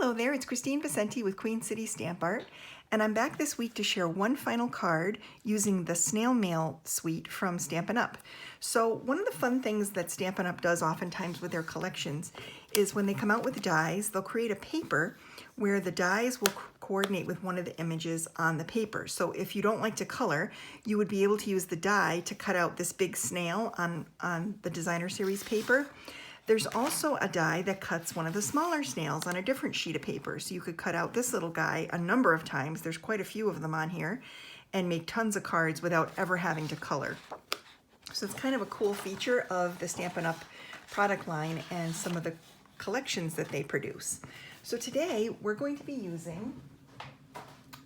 Hello there, it's Kristine with Queen City Stamp Art, and I'm back this week to share one final card using the Snail Mail suite from Stampin' Up. So one of the fun things that Stampin' Up does oftentimes with their collections is when they come out with dies, they'll create a paper where the dies will coordinate with one of the images on the paper. So if you don't like to color, you would be able to use the die to cut out this big snail on the designer series paper. There's also a die that cuts one of the smaller snails on a different sheet of paper. So you could cut out this little guy a number of times, there's quite a few of them on here, and make tons of cards without ever having to color. So it's kind of a cool feature of the Stampin' Up product line and some of the collections that they produce. So today we're going to be using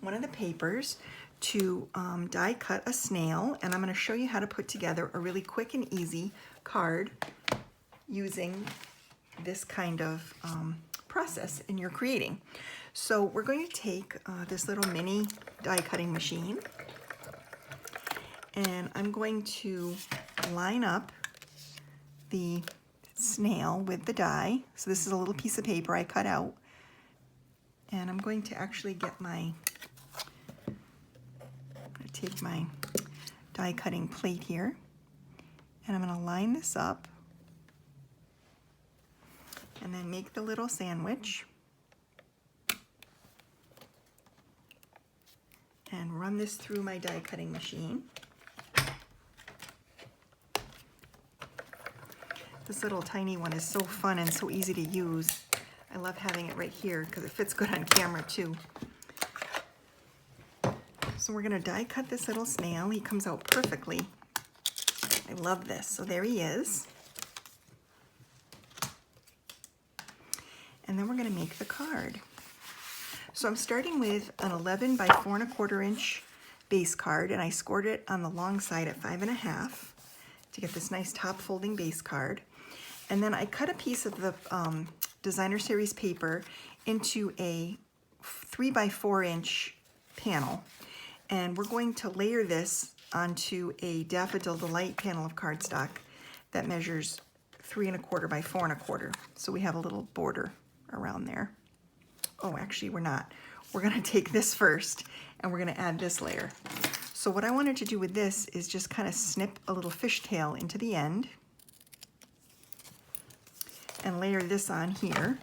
one of the papers to die cut a snail, and I'm going to show you how to put together a really quick and easy card using this kind of process in your creating. So we're going to take this little mini die cutting machine, and I'm going to line up the snail with the die. So this is a little piece of paper I cut out, and I'm going to actually get take my die cutting plate here, and I'm going to line this up and then make the little sandwich and run this through my die cutting machine. This little tiny one is so fun and so easy to use. I love having it right here because it fits good on camera too. So we're going to die cut this little snail. He comes out perfectly. I love this. So there he is. And then we're going to make the card. So I'm starting with an 11 by 4 1/4 inch base card, and I scored it on the long side at 5 1/2 to get this nice top folding base card. And then I cut a piece of the designer series paper into a 3 by 4 inch panel, and we're going to layer this onto a Daffodil Delight panel of cardstock that measures 3 1/4 by 4 1/4. So we have a little border around there. Oh, actually we're not. We're gonna take this first and we're gonna add this layer. So what I wanted to do with this is just kind of snip a little fishtail into the end and layer this on here.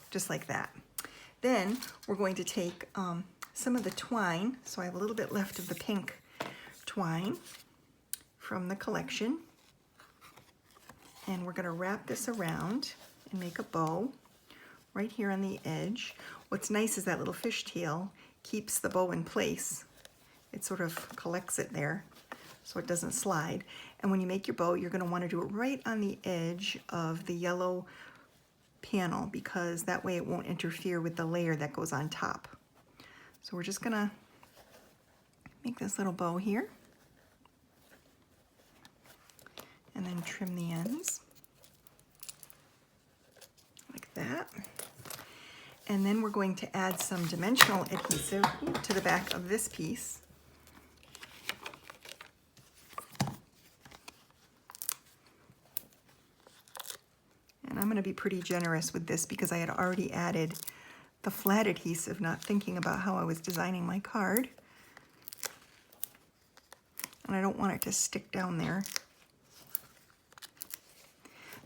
Just like that. Then we're going to take some of the twine. So I have a little bit left of the pink twine from the collection, and we're going to wrap this around and make a bow right here on the edge. What's nice is that little fishtail keeps the bow in place. It sort of collects it there so it doesn't slide. And when you make your bow, you're going to want to do it right on the edge of the yellow panel, because that way it won't interfere with the layer that goes on top. So we're just going to make this little bow here and then trim the ends like that. And then we're going to add some dimensional adhesive to the back of this piece. And I'm going to be pretty generous with this because I had already added the flat adhesive, not thinking about how I was designing my card. And I don't want it to stick down there.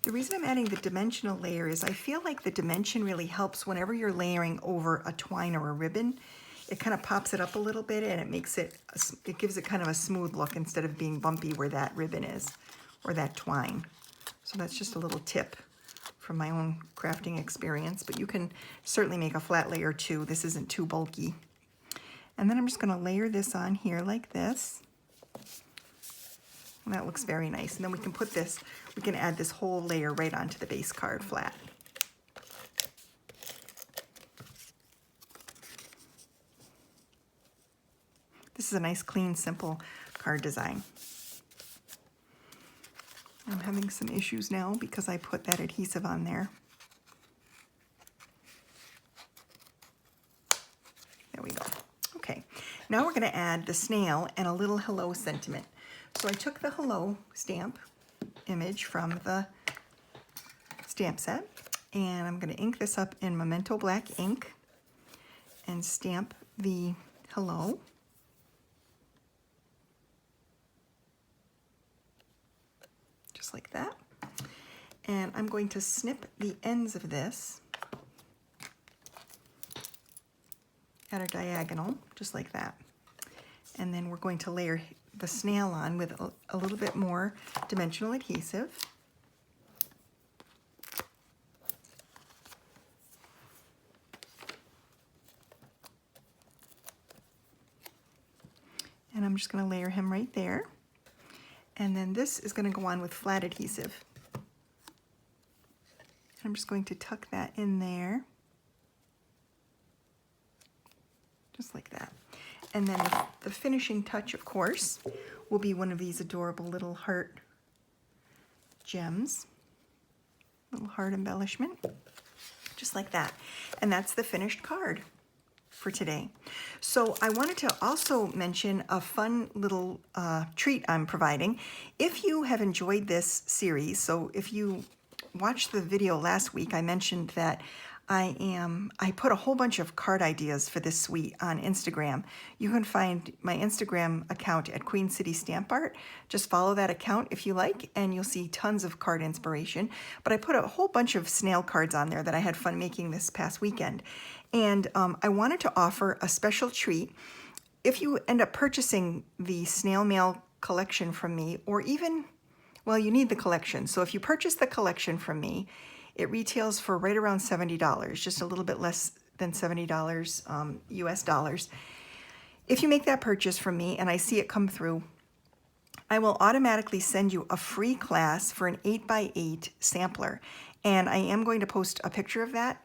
The reason I'm adding the dimensional layer is I feel like the dimension really helps whenever you're layering over a twine or a ribbon. It kind of pops it up a little bit, and it gives it kind of a smooth look instead of being bumpy where that ribbon is or that twine. So that's just a little tip from my own crafting experience, but you can certainly make a flat layer too. This isn't too bulky. And then I'm just going to layer this on here like this. And that looks very nice. And then we can add this whole layer right onto the base card flat. This is a nice, clean, simple card design. I'm having some issues now because I put that adhesive on there. There we go. Okay. Now we're going to add the snail and a little hello sentiment. So I took the hello stamp image from the stamp set, and I'm going to ink this up in Memento black ink and stamp the hello. Just like that. And I'm going to snip the ends of this at a diagonal, just like that. And then we're going to layer the snail on with a little bit more dimensional adhesive. And I'm just going to layer him right there. And then this is going to go on with flat adhesive. I'm just going to tuck that in there. Just like that. And then the finishing touch, of course, will be one of these adorable little heart gems. Little heart embellishment. Just like that. And that's the finished card for today. So I wanted to also mention a fun little treat I'm providing. If you have enjoyed this series, so if you watched the video last week, I mentioned that I put a whole bunch of card ideas for this suite on Instagram. You can find my Instagram account at Queen City Stamp Art. Just follow that account if you like, and you'll see tons of card inspiration. But I put a whole bunch of snail cards on there that I had fun making this past weekend. And I wanted to offer a special treat. If you end up purchasing the Snail Mail collection from me, or even, well, you need the collection. So if you purchase the collection from me, it retails for right around $70, just a little bit less than $70 US dollars. If you make that purchase from me and I see it come through, I will automatically send you a free class for an 8x8 sampler. And I am going to post a picture of that,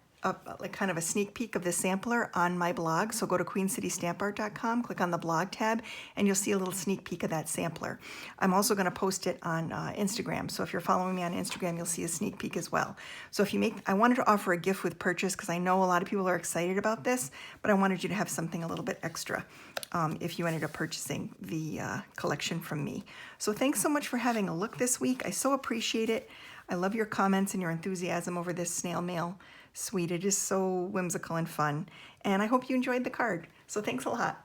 like kind of a sneak peek of the sampler on my blog. So go to queencitystampart.com, click on the blog tab, and you'll see a little sneak peek of that sampler. I'm also going to post it on Instagram. So if you're following me on Instagram, you'll see a sneak peek as well. So if you make, I wanted to offer a gift with purchase because I know a lot of people are excited about this, but I wanted you to have something a little bit extra if you ended up purchasing the collection from me. So thanks so much for having a look this week. I so appreciate it. I love your comments and your enthusiasm over this snail mail suite. It is so whimsical and fun, and I hope you enjoyed the card. So thanks a lot.